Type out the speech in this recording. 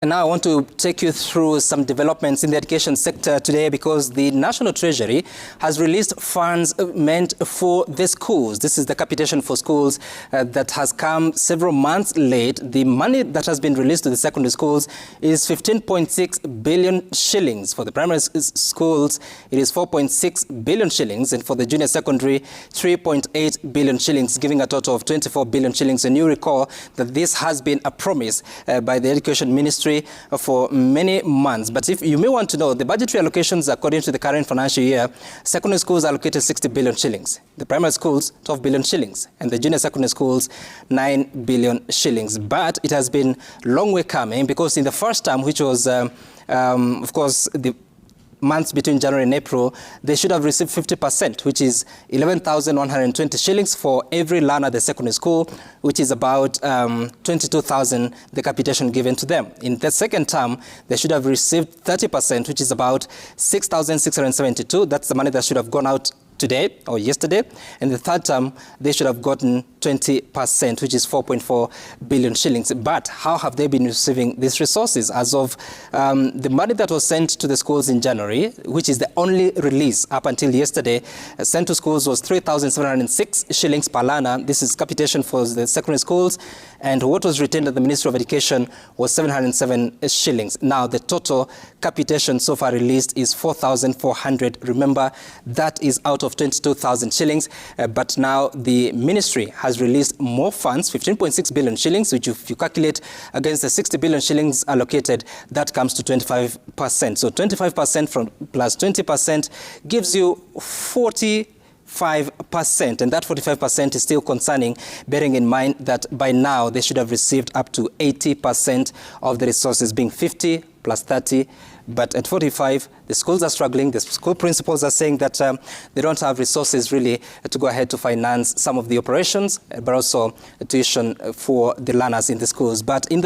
And now I want to take you through some developments in the education sector today because the National Treasury has released funds meant for the schools. This is the capitation for schools that has come several months late. The money that has been released to the secondary schools is 15.6 billion shillings. For the primary schools, it is 4.6 billion shillings. And for the junior secondary, 3.8 billion shillings, giving a total of 24 billion shillings. And you recall that this has been a promise by the Education Ministry for many months. But if you may want to know, the budgetary allocations according to the current financial year, secondary schools allocated 60 billion shillings, the primary schools 12 billion shillings, and the junior secondary schools 9 billion shillings. But it has been a long way coming because in the first term, which was, of course, the months between January and April, they should have received 50%, which is 11,120 shillings for every learner at the secondary school, which is about 22,000 the capitation given to them. In the second term, they should have received 30%, which is about 6,672. That's the money that should have gone out today or yesterday. And the third term, they should have gotten 20%, which is 4.4 billion shillings. But how have they been receiving these resources? As of the money that was sent to the schools in January, which is the only release up until yesterday, sent to schools was 3,706 shillings per learner. This is capitation for the secondary schools. And what was retained at the Ministry of Education was 707 shillings. Now, the total capitation so far released is 4,400. Remember, that is out of 22,000 shillings. But now the ministry has released more funds, 15.6 billion shillings, which if you calculate against the 60 billion shillings allocated, that comes to 25%. So 25% from plus 20% gives you 45%, and that 45% is still concerning, bearing in mind that by now they should have received up to 80% of the resources, being 50 plus 30. But at 45, the schools are struggling. The school principals are saying that they don't have resources really to go ahead to finance some of the operations, but also tuition for the learners in the schools. But in the